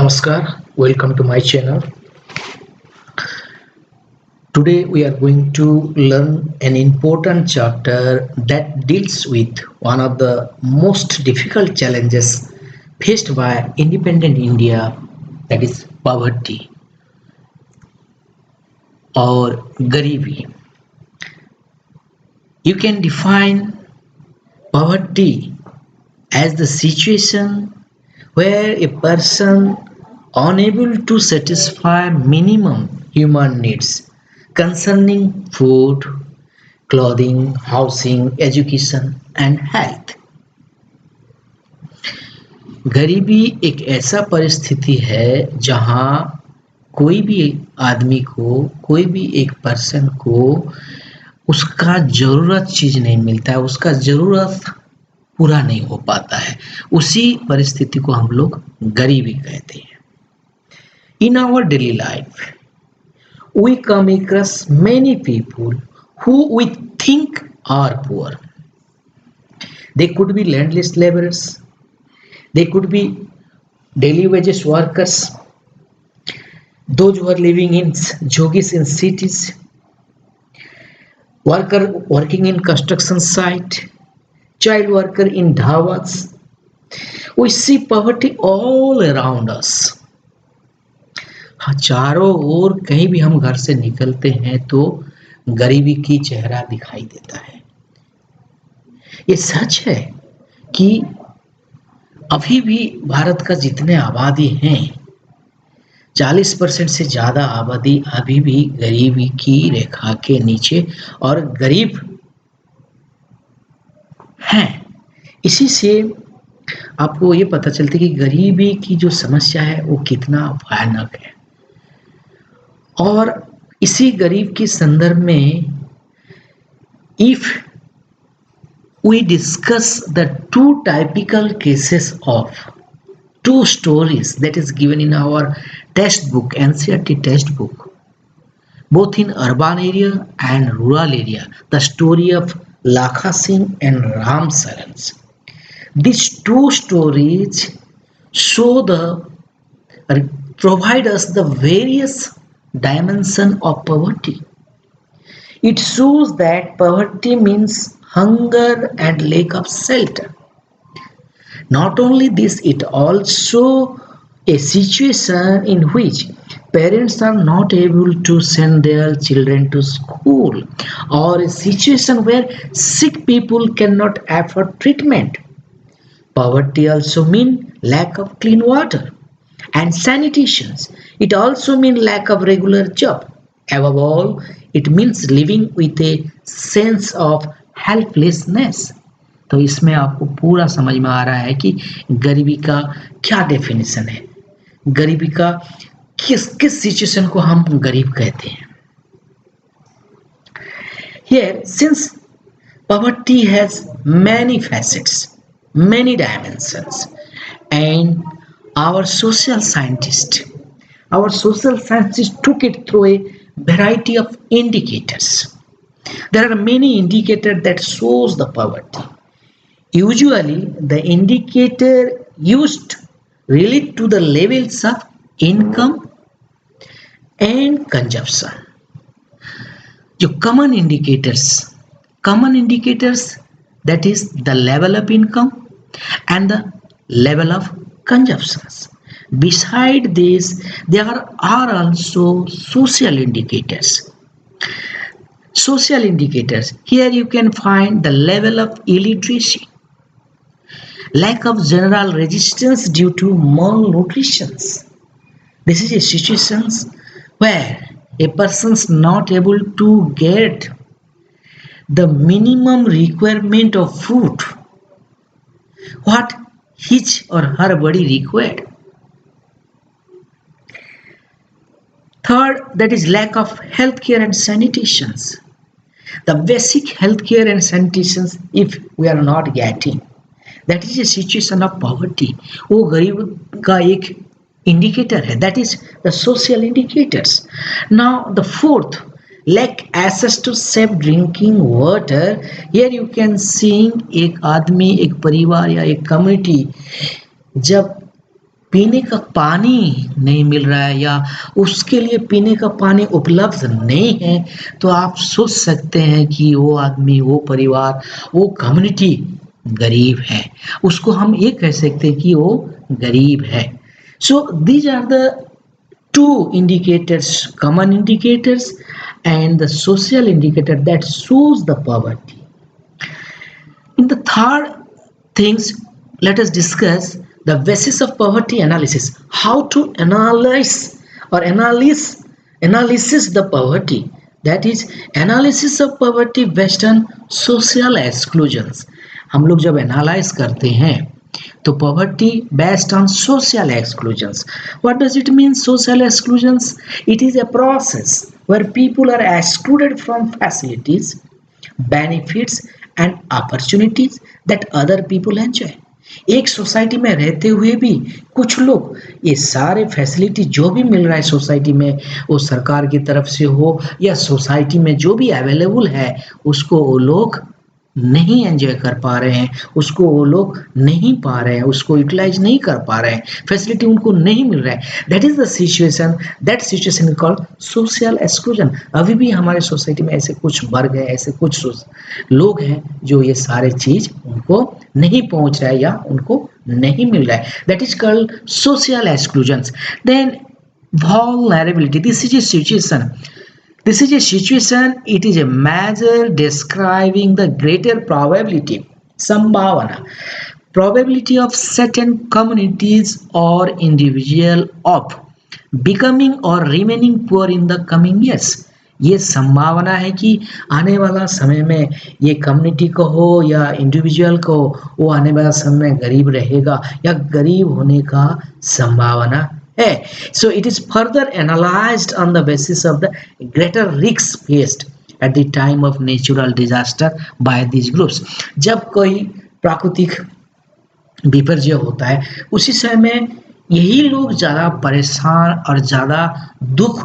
Namaskar, welcome to my channel. Today we are going to learn an important chapter that deals with one of the most difficult challenges faced by independent India, that is poverty or Garibi. You can define poverty as the situation where a person unable to satisfy minimum human needs concerning food, clothing, housing, education and health. गरीबी एक ऐसा परिस्थिति है जहाँ कोई भी आदमी को, कोई भी एक पर्सन को उसका ज़रूरत चीज़ नहीं मिलता है, उसका ज़रूरत पूरा नहीं हो पाता है। उसी परिस्थिति को हम लोग गरीबी कहते हैं। In our daily life, we come across many people who we think are poor. They could be landless laborers, they could be daily wages workers, those who are living in jogis in cities, worker working in construction site, child worker in dhawats. We see poverty all around us. हाँ, चारों ओर कहीं भी हम घर से निकलते हैं तो गरीबी की चेहरा दिखाई देता है। ये सच है कि अभी भी भारत का जितने आबादी हैं 40% से ज़्यादा आबादी अभी भी गरीबी की रेखा के नीचे और गरीब हैं। इसी से आपको ये पता चलता है कि गरीबी की जो समस्या है वो कितना भयानक है। और इसी गरीब के संदर्भ में if we discuss the two typical cases of two stories that is given in our textbook, NCERT textbook, both in urban area and rural area, the story of Lakha Singh and Ram Sarans. These two stories show provide us the various dimension of poverty. It shows that poverty means hunger and lack of shelter. Not only this, it also a situation in which parents are not able to send their children to school, or a situation where sick people cannot afford treatment. Poverty also means lack of clean water and sanitations. It also means lack of regular job. Above all, it means living with a sense of helplessness. तो इसमें आपको पूरा समझ में आ रहा है कि गरीबी का क्या डेफिनेशन है, गरीबी का किस किस सिचुएशन को हम गरीब कहते हैं। Here, since poverty has many facets, many dimensions, and our social scientists took it through a variety of indicators. There are many indicators that shows the poverty. Usually, the indicator used relate to the levels of income and consumption. जो common indicators, that is the level of income and the level of consumptions. Beside this, there are also social indicators. Social indicators, here you can find the level of illiteracy, lack of general resistance due to malnutrition. This is a situation where a person is not able to get the minimum requirement of food, what his or her body required. Third, that is lack of healthcare and sanitations. The basic healthcare and sanitations if we are not getting, that is a situation of poverty. वो गरीब का एक indicator है, that is the social indicators. Now the fourth, lack access to safe drinking water. Here you can see एक आदमी, एक परिवार या एक community जब पीने का पानी नहीं मिल रहा है या उसके लिए पीने का पानी उपलब्ध नहीं है, तो आप सोच सकते हैं कि वो आदमी, वो परिवार, वो कम्युनिटी गरीब है। उसको हम ये कह सकते हैं कि वो गरीब है। So these are the two indicators, common indicators and the social indicator that shows the poverty. In the third things, let us discuss the basis of poverty analysis. How to analyze or analysis the poverty. That is analysis of poverty based on social exclusions. हम लोग जब analyse करते हैं तो poverty based on social exclusions. What does it mean, social exclusions? It is a process where people are excluded from facilities, benefits and opportunities that other people enjoy. एक society में रहते हुए भी कुछ लोग ये सारे फैसिलिटी जो भी मिल रहा है सोसाइटी में, वो सरकार की तरफ से हो या सोसाइटी में जो भी अवेलेबल है, उसको वो लोग नहीं एंजॉय कर पा रहे हैं, उसको वो लोग नहीं पा रहे हैं, उसको यूटिलाइज नहीं कर पा रहे हैं, फैसिलिटी उनको नहीं मिल रहा है। That is the situation, that situation is called social exclusion. अभी भी हमारे सोसाइटी में ऐसे कुछ वर्ग है, ऐसे कुछ लोग हैं जो ये सारे चीज उनको नहीं पहुंच रहा है या उनको नहीं मिल रहा है। That is called social exclusion. Then vulnerability, this is a situation, it is a measure describing the greater probability, sambhavana, probability of certain communities or individual of becoming or remaining poor in the coming years. ये संभावना है कि आने वाला समय में ये community को हो या इंडिविजुअल को, वो आने वाला समय में गरीब रहेगा या गरीब होने का संभावना है। So it is further analyzed on the basis of the greater risks faced at the time of natural disaster by these groups. जब कोई प्राकृतिक विपर्य होता है उसी समय में यही लोग ज़्यादा परेशान और ज़्यादा दुख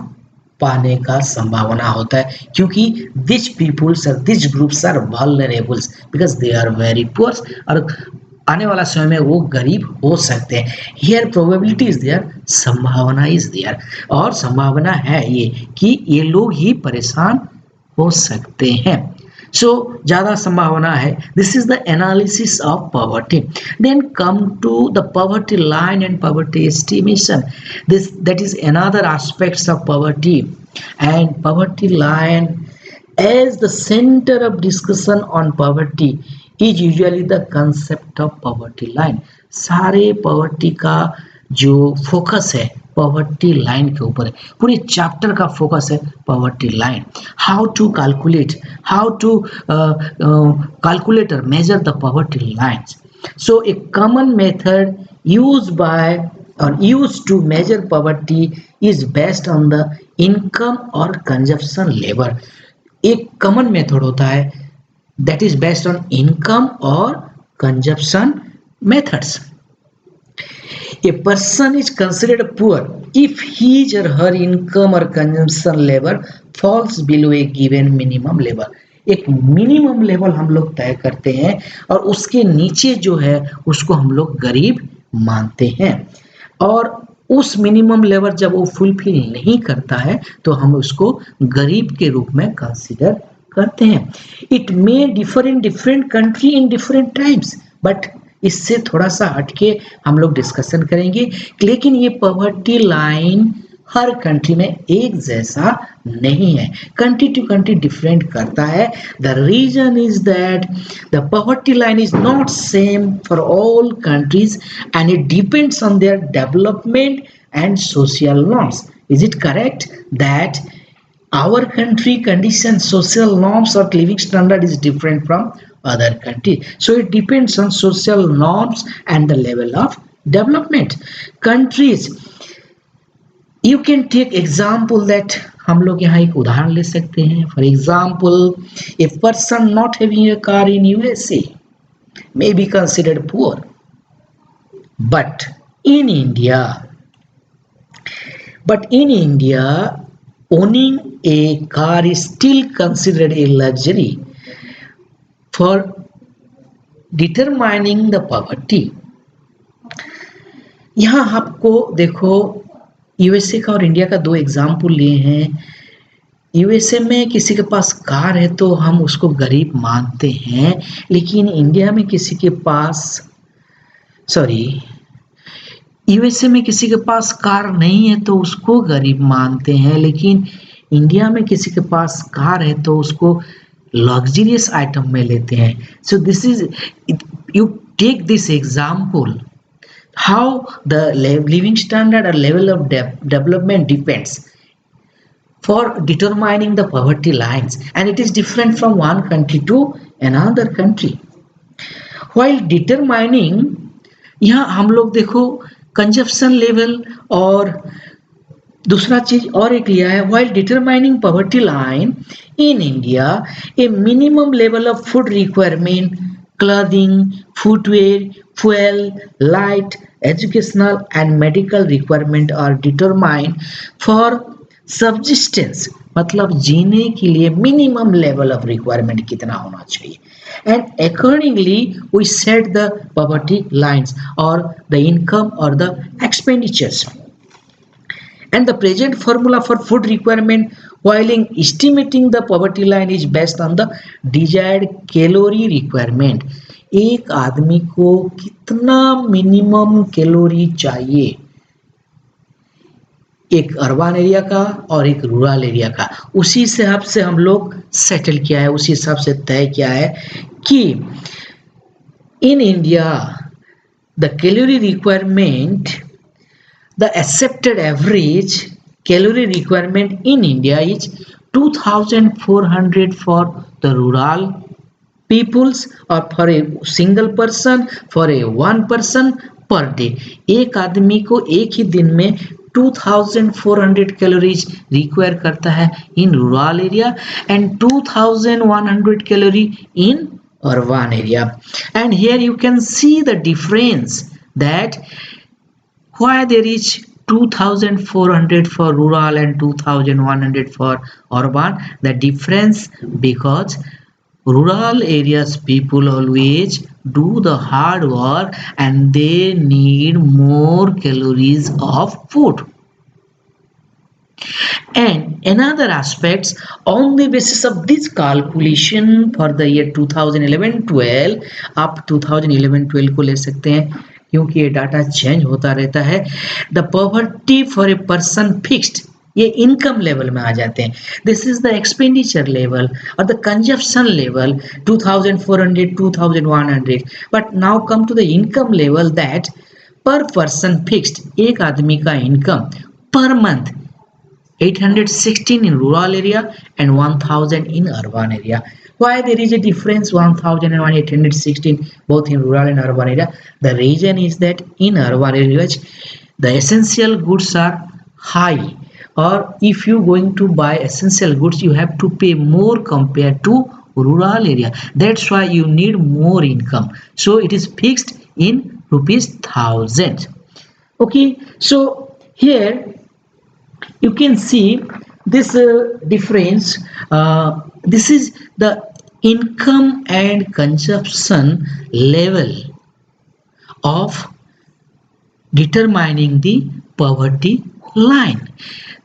पाने का संभावना होता है, क्योंकि दिस पीपुल्स और this groups are vulnerables because they are very poor, और आने वाला समय में वो गरीब हो सकते हैं। हियर प्रोबेबिलिटी इज देयर, संभावना इज देयर, और संभावना है ये कि ये लोग ही परेशान हो सकते हैं। सो ज़्यादा संभावना है। This is the analysis of poverty. Then come to the poverty line and poverty estimation. This that is another aspects of poverty and poverty line as the center of discussion on poverty is usually the concept of poverty line. सारे poverty का जो focus है poverty line के ऊपर है, पूरे chapter का focus है poverty line. How to calculate, how to calculate और measure the poverty lines. So a common method used by or used to measure poverty is based on the income or consumption level. एक common method होता है that is based on income और consumption methods. A person is considered poor if his और her income और consumption level falls below a given minimum level. एक minimum level हम लोग तय करते हैं और उसके नीचे जो है उसको हम लोग गरीब मानते हैं, और उस मिनिमम लेवल जब वो फुलफिल नहीं करता है तो हम उसको गरीब के रूप में कंसीडर करते हैं। It may differ in different country in different times, but इससे थोड़ा सा हटके हम लोग डिस्कशन करेंगे। लेकिन ये पॉवर्टी लाइन हर कंट्री में एक जैसा नहीं है, कंट्री टू कंट्री डिफरेंट करता है। The reason is that the poverty line is not same for all countries and it depends on their development and social norms. Is it correct that our country condition, social norms or living standard is different from other country? So it depends on social norms and the level of development. Countries, you can take example that हम लोग यहाँ एक उदाहरण ले सकते हैं। For example, a person not having a car in USA may be considered poor, but in India owning a car is still considered a luxury. For determining the poverty, यहाँ आपको देखो यूएसए का और इंडिया का दो example लिए हैं। USA में किसी के पास कार है तो हम उसको गरीब मानते हैं, लेकिन इंडिया में किसी के पास, सॉरी, यूएसए में किसी के पास कार नहीं है तो उसको गरीब मानते हैं, लेकिन इंडिया में किसी के पास कार है तो उसको लग्जरियस आइटम में लेते हैं। So this is, you take this example how the living standard or level of development depends for determining the poverty lines, and it is different from one country to another country. While determining, यहाँ हम लोग देखो consumption level और दूसरा चीज और एक लिया है, while determining poverty line in India, a minimum level of food requirement, clothing, footwear, fuel, light, educational and medical requirement are determined for subsistence, मतलब जीने के लिए minimum level of requirement कितना होना चाहिए, and accordingly we set the poverty lines or the income or the expenditures. And the present formula for food requirement while in estimating the poverty line is based on the desired calorie requirement. एक आदमी को कितना minimum calorie चाहिए, एक urban area का और एक rural area का, उसी हिसाब से हम लोग सेटल किया है, उसी हिसाब से तय किया है कि in India the calorie requirement, the accepted average calorie requirement in India is 2400 for the rural peoples or for a single person, for a one person per day. एक आदमी को एक ही दिन में 2400 कैलोरीज रिक्वायर करता है in rural area and 2100 calorie in urban area. And here you can see the difference that why there is 2400 for rural and 2100 for urban. The difference because rural areas people always do the hard work and they need more calories of food. And another aspects, on the basis of this calculation for the year 2011-12, आप 2011-12 को ले सकते हैं क्योंकि ये data change होता रहता है। The poverty for a person fixed, ये इनकम लेवल में आ जाते हैं। This is the expenditure level और the consumption level 2400 2100, but now come to the income level that per person fixed, एक आदमी का income per month 816 in rural area and 1000 in urban area. Why there is a difference 1000 and 816 both in rural and urban area? The reason is that in urban areas the essential goods are high, or if you going to buy essential goods you have to pay more compared to rural area. That's why you need more income. So it is fixed in rupees 1000. Okay, so here you can see this difference. This is the income and consumption level of determining the poverty line.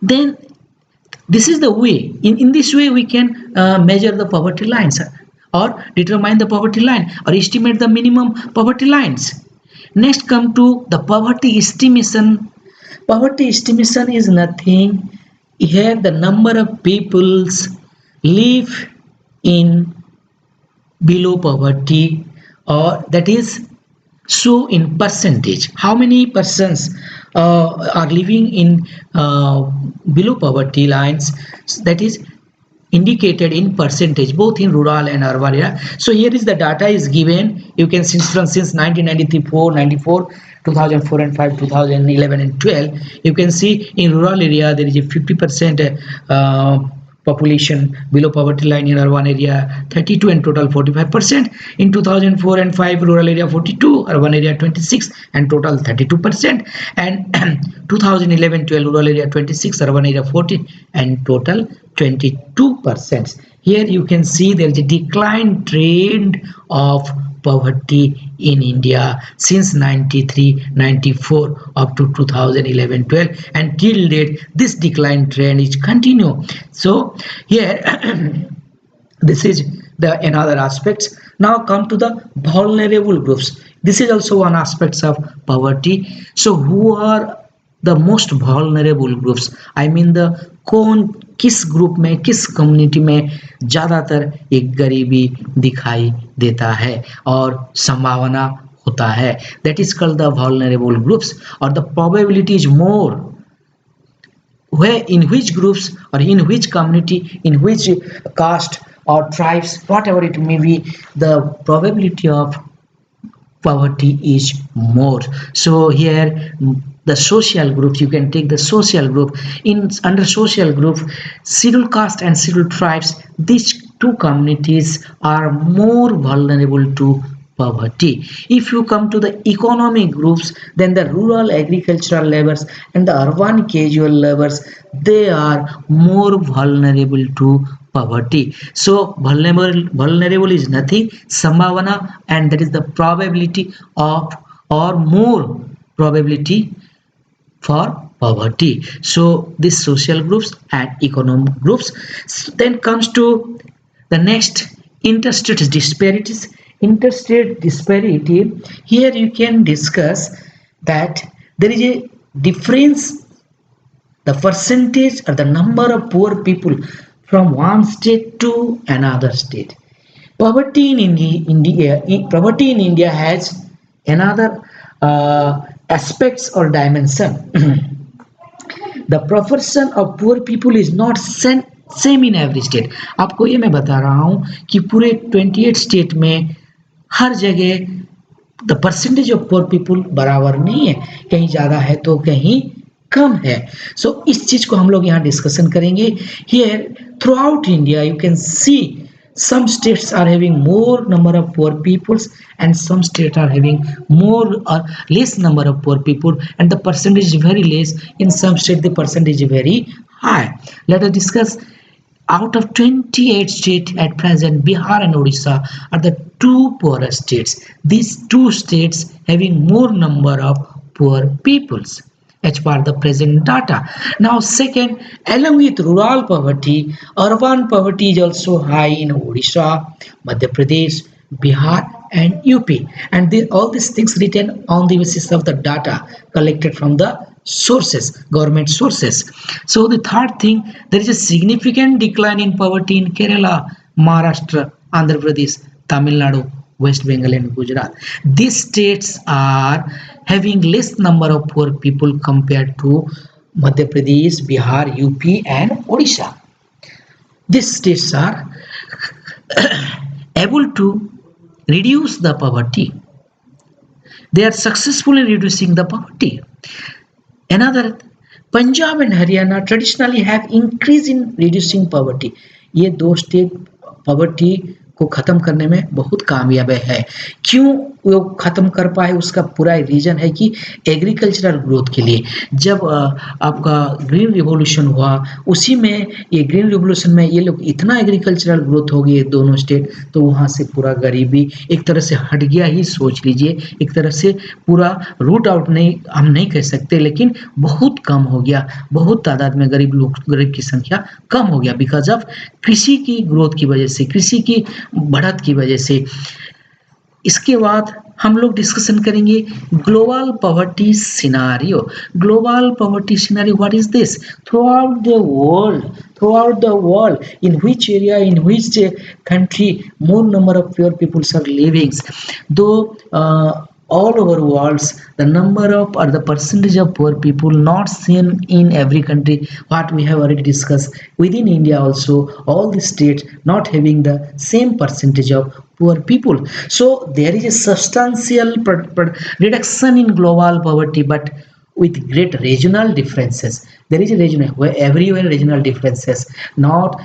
Then this is the way, in this way we can measure the poverty lines or determine the poverty line or estimate the minimum poverty lines. Next come to the poverty estimation. Poverty estimation is nothing. Here the number of peoples live in below poverty, or that is show in percentage. How many persons are living in below poverty lines? That is indicated in percentage both in rural and urban area. So here is the data is given. You can see since 1993, 4, 94, 2004 and 5, 2011 and 12. You can see in rural area there is a 50% population below poverty line, in urban area 32 and total 45%. In 2004 and 5 rural area 42, urban area 26 and total 32%. And 2011-12 rural area 26, urban area 14 and total 22%. Here you can see there is a decline trend of poverty in India since 93, 94 up to 2011-12, and till date this decline trend is continue. So here this is the another aspects. Now come to the vulnerable groups. This is also one aspects of poverty. So who are the most vulnerable groups? I mean the कौन किस group में किस community में ज़्यादातर एक गरीबी दिखाई देता है और संभावना होता है, that is called the vulnerable groups, or the probability is more where in which groups or in which community, in which caste or tribes, whatever it may be, the probability of poverty is more. So here the social group, you can take the social group. In under social group, scheduled caste and scheduled tribes, these two communities are more vulnerable to poverty. If you come to the economic groups, then the rural agricultural laborers and the urban casual laborers, they are more vulnerable to poverty. So vulnerable is nothing, sambhavana, and that is the probability of or more probability for poverty. So these social groups and economic groups. Then comes to the next, interstate disparities. Interstate disparity, here you can discuss that there is a difference, the percentage or the number of poor people from one state to another state. Poverty in poverty in India has another aspects or dimension. The proportion of poor people is not same in every state. आपको ये मैं बता रहा हूँ कि पूरे 28 state में हर जगह the percentage of poor people बराबर नहीं है, कहीं ज़्यादा है तो कहीं कम है. सो इस चीज़ को हम लोग यहाँ डिस्कशन करेंगे. Here through out India you can see some states are having more number of poor peoples and some states are having more or less number of poor people, and the percentage is very less. In some states the percentage is very high. Let us discuss. Out of 28 states at present, Bihar and Odisha are the two poorest states. These two states having more number of poor peoples as per the present data. Now second, along with rural poverty, urban poverty is also high in Odisha, Madhya Pradesh, Bihar and UP, and all these things written on the basis of the data collected from the sources, government sources. So the third thing, there is a significant decline in poverty in Kerala, Maharashtra, Andhra Pradesh, Tamil Nadu, West Bengal and Gujarat. These states are having less number of poor people compared to Madhya Pradesh, Bihar, UP and Odisha. These states are able to reduce the poverty. They are successfully reducing the poverty. Another, Punjab and Haryana traditionally have increased in reducing poverty. ये दो state poverty को ख़त्म करने में बहुत कामयाब है. क्यों वो ख़त्म कर पाए, उसका पूरा रीज़न है कि एग्रीकल्चरल ग्रोथ के लिए. जब आपका ग्रीन रिवॉल्यूशन हुआ, उसी में ये ग्रीन रिवॉल्यूशन में ये लोग इतना एग्रीकल्चरल ग्रोथ हो गई दोनों स्टेट, तो वहाँ से पूरा गरीबी एक तरह से हट गया ही सोच लीजिए. एक तरह से पूरा रूट आउट नहीं हम नहीं कह सकते, लेकिन बहुत कम हो गया. बहुत तादाद में गरीब की संख्या कम हो गया बिकॉज ऑफ कृषि की ग्रोथ की वजह से, कृषि की बढ़त की वजह से. इसके बाद हम लोग डिस्कशन करेंगे global poverty scenario. Global poverty scenario, what is this? Through out the world in which area, in which country more number of poor peoples are living. Though all over worlds the number of or the percentage of poor people not seen in every country, what we have already discussed. Within India also all the states not having the same percentage of poor people. So there is a substantial reduction in global poverty, but with great regional differences. There is a regional where everywhere regional differences, not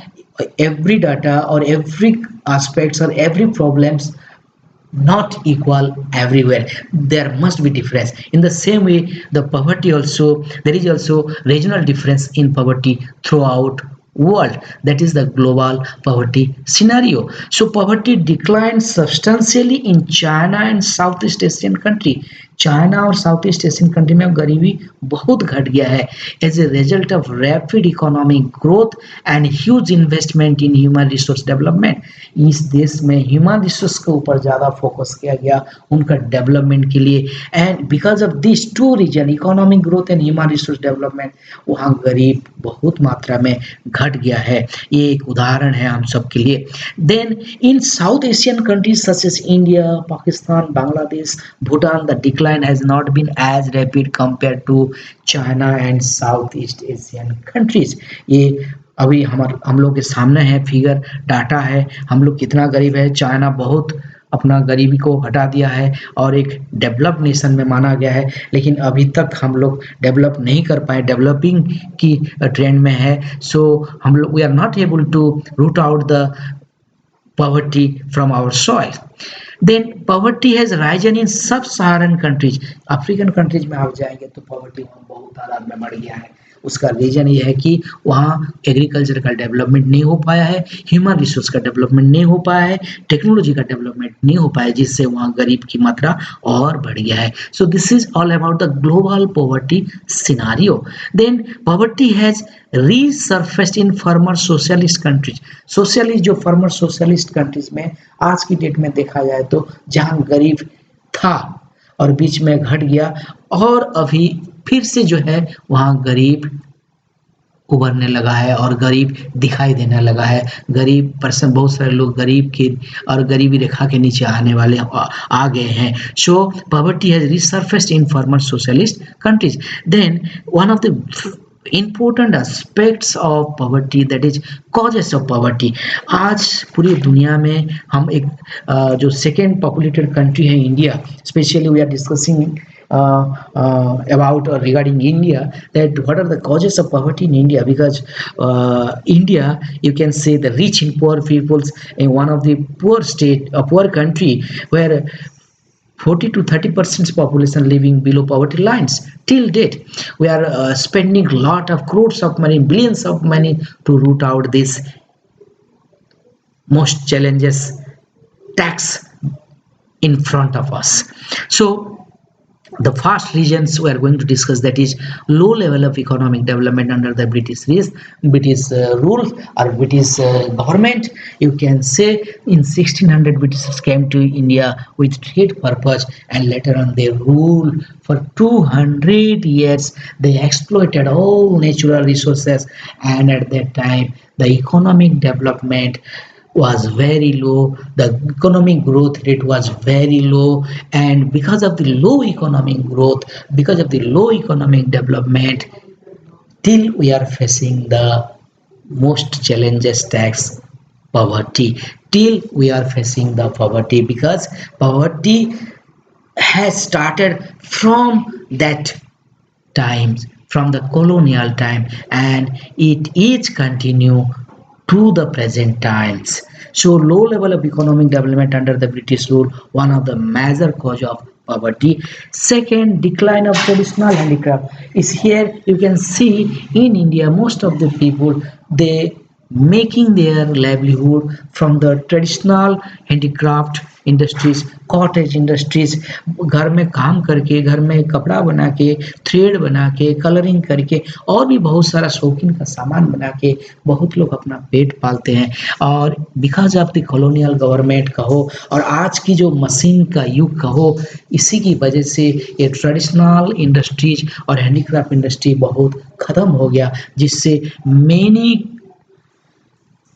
every data or every aspects or every problems not equal everywhere. There must be difference. In the same way the poverty also, there is also regional difference in poverty throughout world, that is the global poverty scenario. So poverty declined substantially in China and Southeast Asian country. China और Southeast Asian country में गरीबी बहुत घट गया है as a result of rapid economic growth and huge investment in human resource development. इस देश में ह्यूमन रिसोर्स के ऊपर ज़्यादा फोकस किया गया उनका डेवलपमेंट के लिए and because of this two reason economic growth and human resource development वहाँ गरीब बहुत मात्रा में घट गया है। ये एक उदाहरण है हम सब के लिए। Then in South Asian countries such as India, Pakistan, Bangladesh, Bhutan the decline has not been as rapid compare to China and Southeast Asian countries. ये अभी हम लोग के सामने है फिगर, डाटा है, हम लोग कितना गरीब है। चाइना बहुत अपना गरीबी को हटा दिया है और एक डेवलप नेशन में माना गया है, लेकिन अभी तक हम लोग डेवलप नहीं कर पाए, डेवलपिंग की ट्रेंड में है। सो हम लोग we are not able to root out the poverty from our soil. Then poverty has risen in sub-Saharan countries. African countries में आप जाएंगे तो पॉवर्टी वहाँ बहुत तादाद में बढ़ गया है। उसका रीजन ये है कि वहाँ एग्रीकल्चर का डेवलपमेंट नहीं हो पाया है, ह्यूमन रिसोर्स का डेवलपमेंट नहीं हो पाया है, टेक्नोलॉजी का डेवलपमेंट नहीं हो पाया, जिससे वहाँ गरीब की मात्रा और बढ़ गया है। So this is all about the global poverty scenario. Then poverty has resurfaced in former socialist countries. Socialist जो फॉर्मर सोशलिस्ट कंट्रीज में आज की डेट में देखा जाए तो जहाँ गरीब था और बीच में घट गया और अभी फिर से जो है वहाँ गरीब उभरने लगा है और गरीब दिखाई देने लगा है। गरीब पर्सन बहुत सारे लोग गरीब के और गरीबी रेखा के नीचे आने वाले आ गए हैं। So poverty has resurfaced in former socialist countries. Then one of the important aspects of poverty, that is causes of poverty। आज पूरी दुनिया में हम एक जो सेकेंड पॉपुलेटेड कंट्री है India, especially we are discussing about or regarding India, that what are the causes of poverty in India, because India, you can say the rich and poor peoples in one of the poor state, a poor country where 40 to 30% population living below poverty lines till date. We are spending a lot of crores of money, billions of money to root out this most challenges tax in front of us. So the first regions we are going to discuss, that is low level of economic development under the British rule or British government. You can say in 1600 Britishers came to India with trade purpose, and later on they ruled for 200 years. They exploited all natural resources, and at that time the economic development was very low, the economic growth rate was very low, and because of the low economic growth, because of the low economic development, till we are facing the most challenges tax poverty, till we are facing the poverty, because poverty has started from that times, from the colonial time, and it is continue to the present times. So low level of economic development under the British rule, one of the major cause of poverty. Second, decline of traditional handicraft is here. You can see in India most of the people, they making their livelihood from the traditional handicraft industries, cottage industries, घर में काम करके, घर में कपड़ा बना के, thread बना के, कलरिंग करके और भी बहुत सारा शौकीन का सामान बना के बहुत लोग अपना पेट पालते हैं। और because of the colonial government कहो और आज की जो मशीन का युग कहो, इसी की वजह से ये ट्रेडिशनल इंडस्ट्रीज और हैंडीक्राफ्ट इंडस्ट्री बहुत ख़त्म हो गया, जिससे many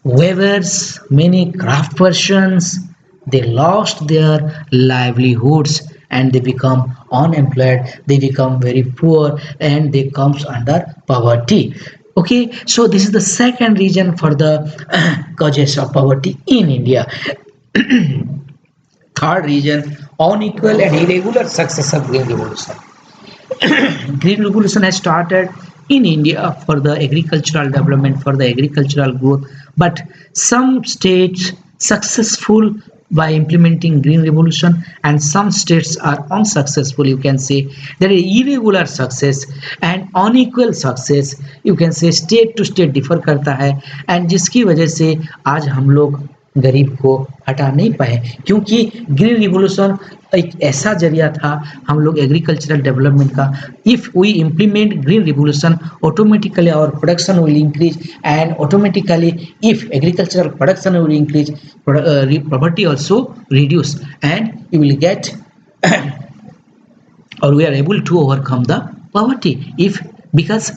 weavers, many craft persons, they lost their livelihoods and they become unemployed, they become very poor and they comes under poverty. Okay, so this is the second reason for the causes of poverty in India. Third reason, unequal and irregular success of green revolution. Green revolution has started in India for the agricultural development, for the agricultural growth, but some states successful by implementing green revolution, and some states are unsuccessful. You can say there is irregular success and unequal success. You can say state to state differ करता है, and जिसकी वजह से आज हम लोग गरीब को हटा नहीं पाए, क्योंकि ग्रीन रिवॉल्यूशन एक ऐसा जरिया था हम लोग एग्रीकल्चरल डेवलपमेंट का. If we implement green revolution, automatically our production will increase, and automatically if agricultural production will increase, poverty also reduce, and you will get or we are able to overcome the poverty. If because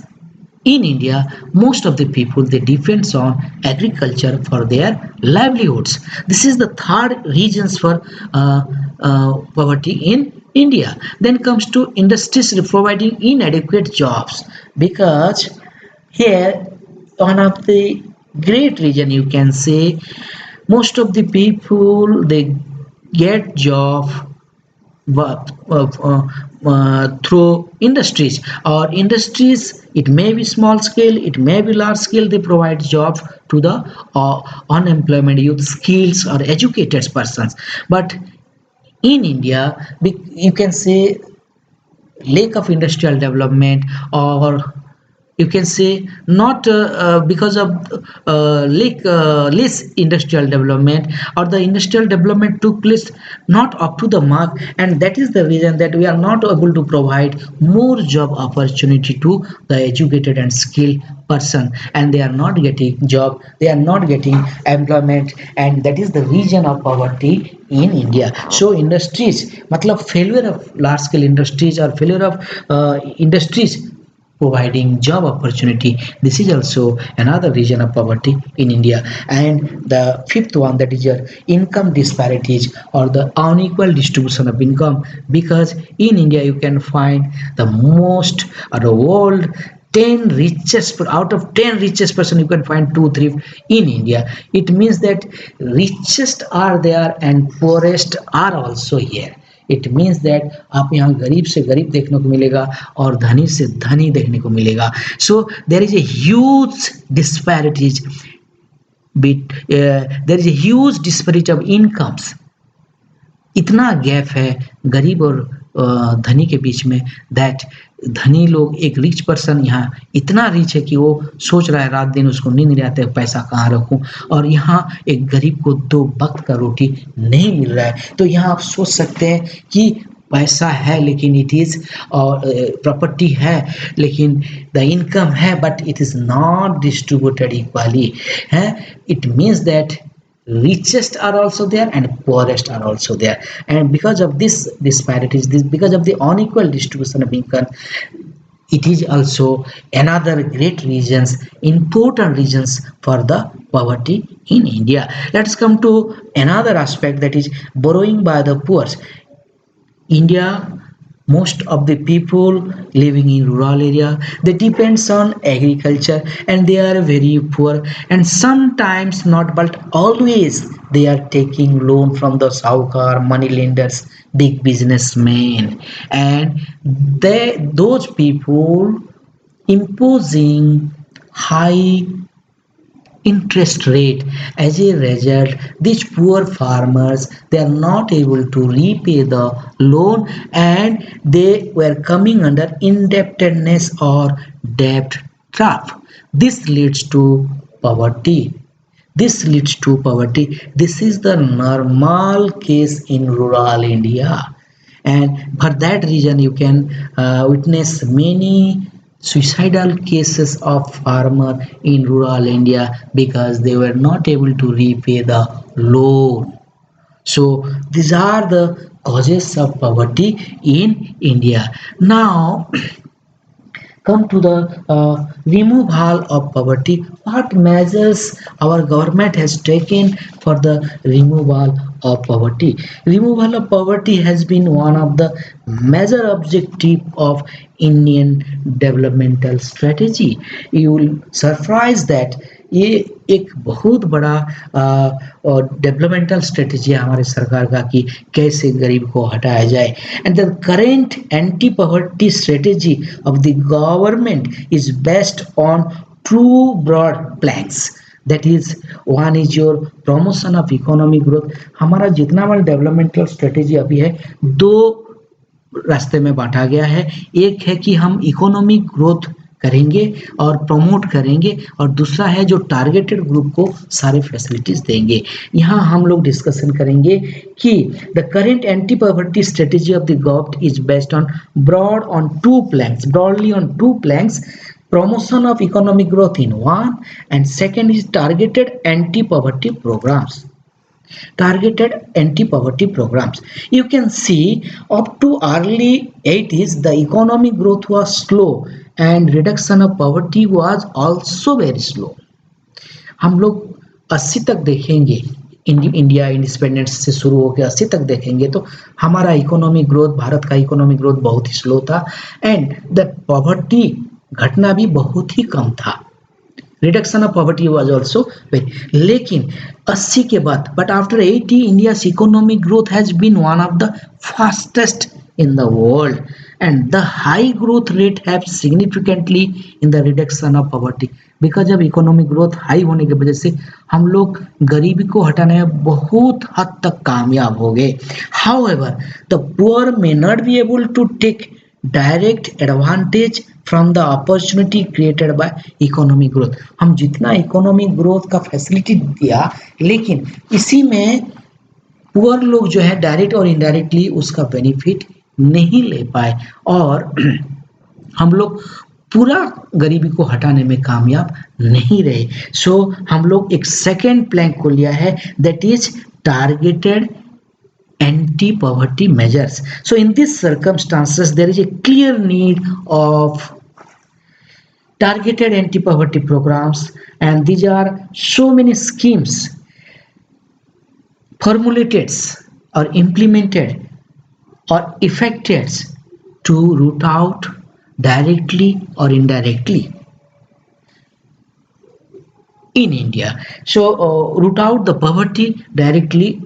in India, most of the people they depends on agriculture for their livelihoods. This is the third reasons for poverty in India. Then comes to industries providing inadequate jobs, because here one of the great reason you can say most of the people they get job through industries, or industries, it may be small scale, it may be large scale, they provide jobs to the unemployment youth, skills or educated persons. But in India, you can say lack of industrial development, or you can say not because of less industrial development, or the industrial development took place not up to the mark, and that is the reason that we are not able to provide more job opportunity to the educated and skilled person, and they are not getting job, they are not getting employment, and that is the reason of poverty in India. So industries matlab failure of large scale industries, or failure of industries providing job opportunity, this is also another reason of poverty in India. And the fifth one, that is your income disparities, or the unequal distribution of income, because in India you can find the most, or the world 10 richest, out of 10 richest person you can find 2 3 in India. It means that richest are there and poorest are also here. It means that आप यहाँ गरीब से गरीब देखने को मिलेगा और धनी से धनी देखने को मिलेगा. So there is a huge disparities there is a huge disparity of incomes. इतना गैप है गरीब और धनी के बीच में, दैट धनी लोग, एक रिच पर्सन यहाँ इतना रिच है कि वो सोच रहा है रात दिन उसको नींद नहीं आते पैसा कहाँ रखूं, और यहाँ एक गरीब को 2 वक्त का रोटी नहीं मिल रहा है. तो यहाँ आप सोच सकते हैं कि पैसा है लेकिन इट इज, और प्रॉपर्टी है लेकिन द इनकम है but it is not distributed equally है. It means that richest are also there and poorest are also there, and because of this disparities, this because of the unequal distribution of income, it is also another great reasons, important reasons for the poverty in India. Let's come to another aspect, that is borrowing by the poor. India, most of the people living in rural area, they depends on agriculture and they are very poor, and sometimes not but always they are taking loan from the saukar, money lenders, big businessmen, and those people imposing high interest rate. As a result, these poor farmers they are not able to repay the loan, and they were coming under indebtedness or debt trap. This leads to poverty. This is the normal case in rural India, and for that reason you can witness many suicidal cases of farmer in rural India because they were not able to repay the loan. So these are the causes of poverty in India. Now come to the removal of poverty. What measures our government has taken for the removal of poverty? Removal of poverty has been one of the major objective of Indian developmental strategy. You will surprise that ये एक बहुत बड़ा developmental strategy है हमारे सरकार का कि कैसे गरीब को हटाया जाए. And the current anti poverty strategy of the government is based on two broad plans. That is one is your promotion of economic growth. हमारा जितना बड़ा डेवलपमेंटल स्ट्रेटेजी अभी है, दो रास्ते में बांटा गया है। एक है कि हम इकोनॉमिक ग्रोथ करेंगे और प्रमोट करेंगे, और दूसरा है जो टारगेटेड ग्रुप को सारे फैसिलिटीज देंगे। यहाँ हम लोग डिस्कशन करेंगे कि the current anti poverty strategy of the government is based on broadly on two planks: promotion of economic growth in one, and second is targeted anti-poverty programs. You can see up to early 80s the economic growth was slow and reduction of poverty was also very slow. हम लोग 80 तक देखेंगे, India independence से शुरू होकर 80 तक देखेंगे तो हमारा इकोनॉमिक ग्रोथ, भारत का इकोनॉमिक ग्रोथ बहुत ही स्लो था, एंड द पॉवर्टी घटना भी बहुत ही कम था। Reduction of poverty was also very, लेकिन 80 के बाद, but after 80 India's economic growth has been one of the fastest in the world, and the high growth rate have significantly in the reduction of poverty, because जब economic growth high होने की वजह से हम लोग गरीबी को हटाने में बहुत हद तक कामयाब हो गए। However, the poor may not be able to take direct advantage from the opportunity created by economic growth। हम जितना इकोनॉमिक ग्रोथ का फैसिलिटी दिया, लेकिन इसी में पुअर लोग जो है डायरेक्ट और इनडायरेक्टली उसका बेनिफिट नहीं ले पाए, और हम लोग पूरा गरीबी को हटाने में कामयाब नहीं रहे। सो हम लोग एक सेकेंड प्लैंक को लिया है, that is targeted anti-poverty measures. So in these circumstances there is a clear need of targeted anti-poverty programs, and these are so many schemes formulated or implemented or effected to root out directly or indirectly in India. So root out the poverty directly,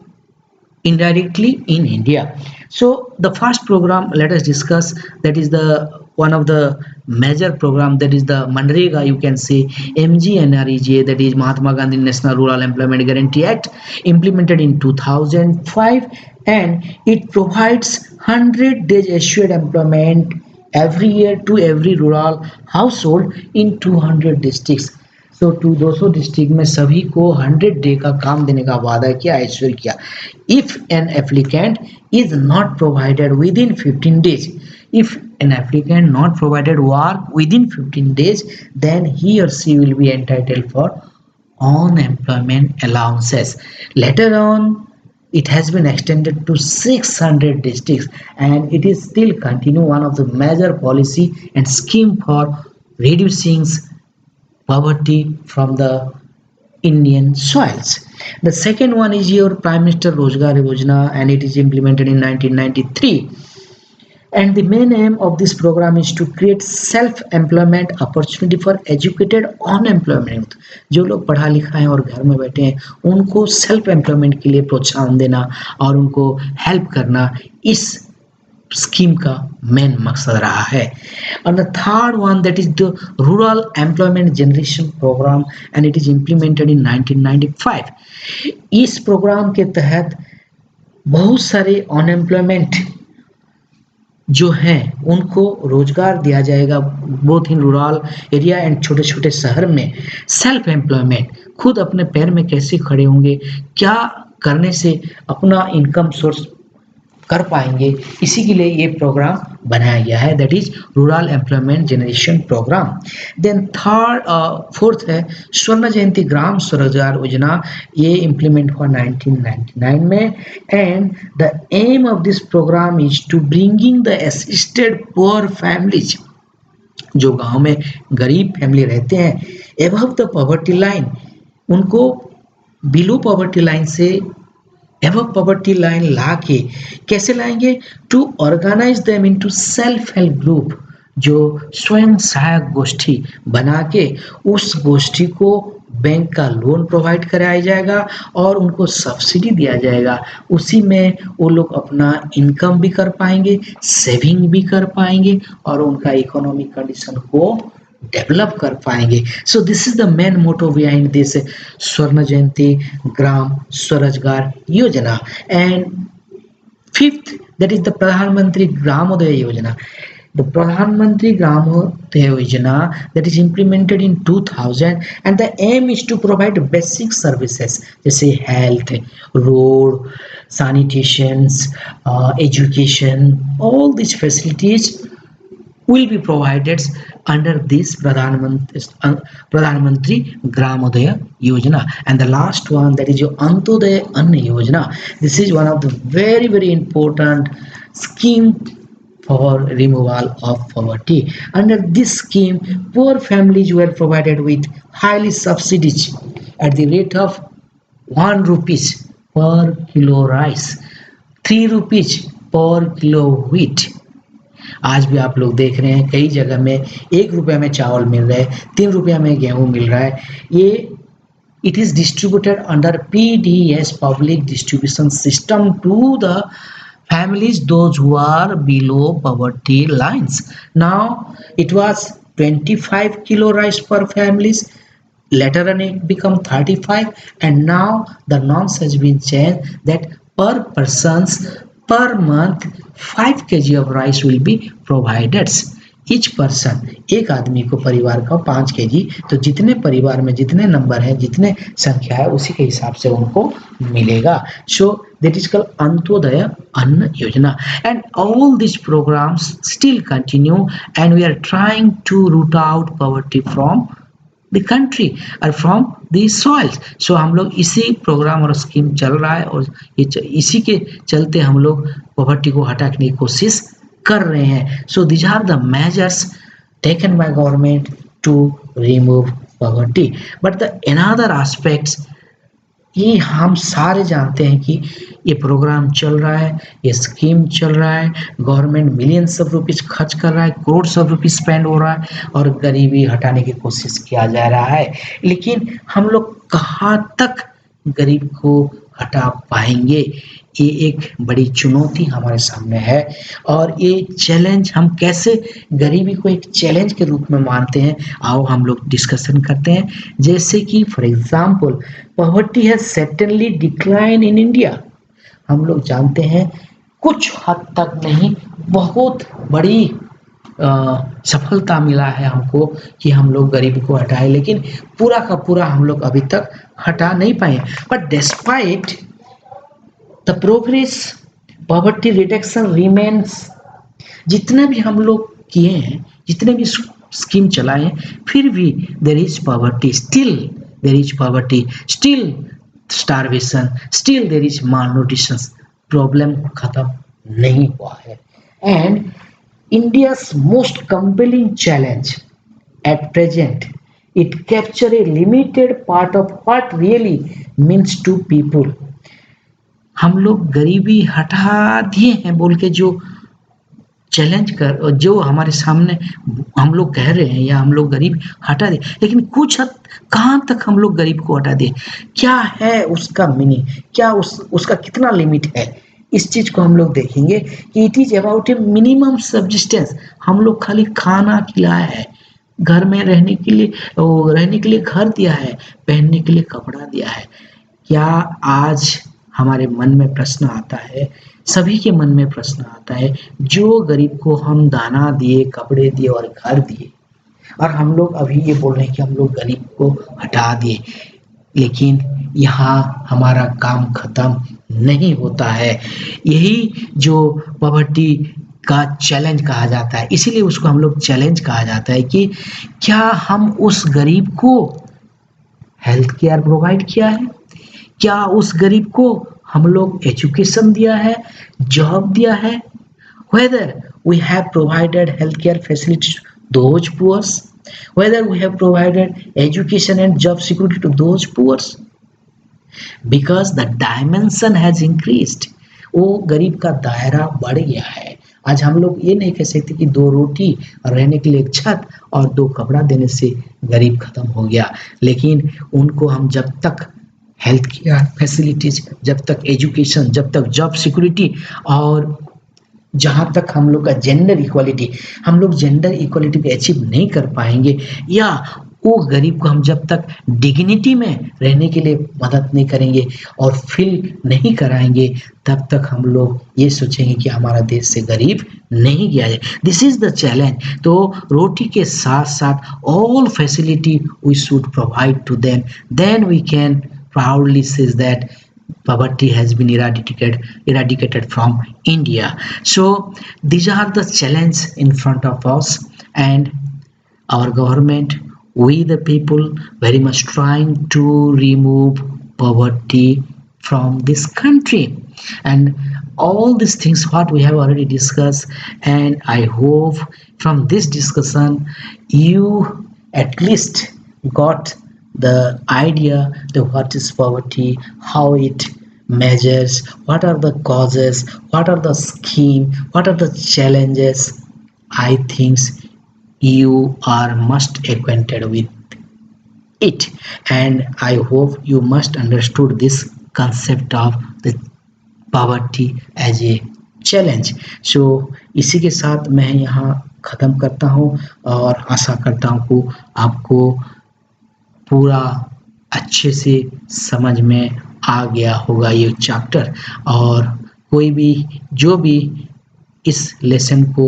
indirectly in India. So the first program let us discuss, that is the one of the major program, that is the Manrega, you can say MGNREGA, that is Mahatma Gandhi National Rural Employment Guarantee Act, implemented in 2005, and it provides 100 days assured employment every year to every rural household in 200 districts. तो 200 district में सभी को 100 day का काम देने का वादा किया, ऐश्वर्य किया। If an applicant is not provided within 15 days, if an applicant not provided work within 15 days, then he और she will be entitled for unemployment allowances. Later on it has been extended to 600 districts, and it is still continue one of the major policy and scheme for reducing poverty from the Indian soils. The second one is your Prime Minister Rozgar Yojana, and it is implemented in 1993. And the main aim of this program is to create self-employment opportunity for educated unemployment. जो लोग पढ़ा लिखा है और घर में बैठे हैं, उनको सेल्फ एम्प्लॉयमेंट के लिए प्रोत्साहन देना और उनको हेल्प करना इस स्कीम का मेन मकसद रहा है। और the third one, that is the rural employment generation programme, and it is implemented in 1995। इस प्रोग्राम के तहत बहुत सारे अनएम्प्लॉयमेंट जो हैं उनको रोजगार दिया जाएगा, both in rural area and छोटे छोटे शहर में। सेल्फ एम्प्लॉयमेंट, खुद अपने पैर में कैसे खड़े होंगे, क्या करने से अपना इनकम सोर्स कर पाएंगे, इसी के लिए ये प्रोग्राम बनाया गया है, that is rural employment generation programme. Then fourth है स्वर्ण जयंती ग्राम स्वरोजगार योजना, ये इम्प्लीमेंट हुआ 1999 में, and the aim of this programme is to bringing the assisted poor families, जो गांव में गरीब फैमिली रहते हैं, एबव द पॉवर्टी लाइन, उनको बिलो पॉवर्टी लाइन से एबव पॉवर्टी लाइन ला के कैसे लाएंगे, to organise them into self help group, जो स्वयं सहायक गोष्ठी बना के उस गोष्ठी को बैंक का लोन प्रोवाइड कराया जाएगा और उनको सब्सिडी दिया जाएगा। उसी में वो लोग अपना इनकम भी कर पाएंगे, सेविंग भी कर पाएंगे और उनका इकोनॉमिक कंडीशन को डेवलप कर पाएंगे. So this is the main motto behind this Swarna Jayanti Gram Swarozgar Yojana. And fifth, that is the Pradhan Mantri Gramodaya Yojana. The Pradhan Mantri Gramodaya Yojana that is implemented in 2000, and the aim is to provide basic services, जैसे health, road, sanitations, education, all these facilities will be provided under this Pradhan Mantri Gramodaya Yojana. And the last one, that is your Antodaya Anna Yojana. This is one of the very very important scheme for removal of poverty. Under this scheme, poor families were provided with highly subsidies at the rate of 1 rupees per kilo rice, 3 rupees per kilo wheat. आज भी आप लोग देख रहे हैं कई जगह में 1 रुपये में चावल मिल रहा है, 3 रुपया में गेहूं मिल रहा है. ये it is distributed under PDS public distribution system to the families those who are below poverty lines. Now it was 25 kilo rice per families, later on it become 35, and now the norms has been changed that per persons per month 5 kg of rice will be provided. Each person, एक आदमी को परिवार का 5 KG, तो जितने परिवार में जितने नंबर है जितने संख्या है उसी के हिसाब से उनको मिलेगा. So that is called Antyodaya Anna Yojana. And all this programmes still continue and we are trying to root out poverty from the country और फ्रॉम द सॉइल्स. सो हम लोग इसी प्रोग्राम और स्कीम चल रहा है और इसी के चलते हम लोग पॉवर्टी को हटाने की कोशिश कर रहे हैं. So these are the measures taken by government to remove poverty. But the another aspects, ये हम सारे जानते हैं कि ये प्रोग्राम चल रहा है, ये स्कीम चल रहा है, गवर्नमेंट मिलियंस ऑफ रुपीज खर्च कर रहा है, करोड्स ऑफ रुपीज स्पेंड हो रहा है और गरीबी हटाने की कोशिश किया जा रहा है. लेकिन हम लोग कहाँ तक गरीब को हटा पाएंगे, ये एक बड़ी चुनौती हमारे सामने है. और ये चैलेंज हम कैसे गरीबी को एक चैलेंज के रूप में मानते हैं, आओ हम लोग डिस्कशन करते हैं. जैसे कि for example poverty has certainly decline in India. हम लोग जानते हैं कुछ हद तक नहीं, बहुत बड़ी सफलता मिला है हमको कि हम लोग गरीबी को हटाए, लेकिन पूरा का पूरा हम लोग अभी तक हटा नहीं पाए. But despite the progress poverty reduction remains. जितना भी हम लोग किए हैं, जितने भी स्कीम चलाए हैं, फिर भी there is poverty, still there is poverty, still starvation, still there is malnutrition. Problem खत्म नहीं हुआ है. And India's most compelling challenge at present, it capture a limited part of what really means to people. हम लोग गरीबी हटा दिए हैं बोल के जो चैलेंज कर, जो हमारे सामने हम लोग कह रहे हैं या हम लोग गरीब हटा दे, लेकिन कुछ हद कहाँ तक हम लोग गरीब को हटा दे, क्या है उसका मीनिंग, क्या उसका कितना लिमिट है, इस चीज को हम लोग देखेंगे कि it is about A minimum subsistence. हम लोग खाली खाना खिलाया है, घर में रहने के लिए घर दिया है, पहनने के लिए कपड़ा दिया है. क्या आज हमारे मन में प्रश्न आता है, सभी के मन में प्रश्न आता है, जो गरीब को हम दाना दिए, कपड़े दिए और घर दिए, और हम लोग अभी ये बोल रहे हैं कि हम लोग गरीब को हटा दिए, लेकिन यहाँ हमारा काम खत्म नहीं होता है. यही जो पॉवर्टी का चैलेंज कहा जाता है, इसीलिए उसको हम लोग चैलेंज कहा जाता है कि क्या हम उस गरीब को हेल्थ केयर प्रोवाइड किया है, क्या उस गरीब को हम लोग एजुकेशन दिया है, जॉब दिया है, whether we have provided healthcare facilities to those poor, whether we have provided education and job security to those poor, because the dimension has increased. वो गरीब का दायरा बढ़ गया है. आज हम लोग ये नहीं कह सकते कि 2 रोटी और रहने के लिए एक छत और 2 कपड़ा देने से गरीब खत्म हो गया, लेकिन उनको हम जब तक हेल्थ केयर फैसिलिटीज, जब तक एजुकेशन, जब तक जॉब सिक्योरिटी और जहाँ तक हम लोग का जेंडर इक्वालिटी, हम लोग जेंडर इक्वालिटी को अचीव नहीं कर पाएँगे, या वो गरीब को हम जब तक डिग्निटी में रहने के लिए मदद नहीं करेंगे और फ़ील नहीं कराएँगे, तब तक हम लोग ये सोचेंगे कि हमारा देश से गरीब नहीं गया है। This is the challenge. तो रोटी के साथ-साथ all facility we should provide to them, then we can proudly says that poverty has been eradicated from India. So these are the challenges in front of us, and our government, we the people, very much trying to remove poverty from this country. And all these things what we have already discussed, and I hope from this discussion you at least got the idea that what is poverty, how it measures, what are the causes, what are the scheme, what are the challenges. I think you are must acquainted with it, and I hope you must understood this concept of the poverty as a challenge. So इसी के साथ मैं यहाँ ख़त्म करता हूँ, और आशा करता हूँ कि आपको पूरा अच्छे से समझ में आ गया होगा ये चैप्टर, और कोई भी जो भी इस लेसन को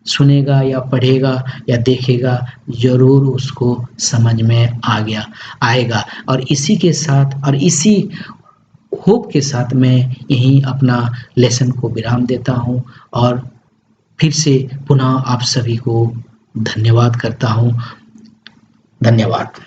सुनेगा या पढ़ेगा या देखेगा, ज़रूर उसको समझ में आ गया आएगा। और इसी के साथ और इसी होप के साथ मैं यहीं अपना लेसन को विराम देता हूँ, और फिर से पुनः आप सभी को धन्यवाद करता हूँ। धन्यवाद।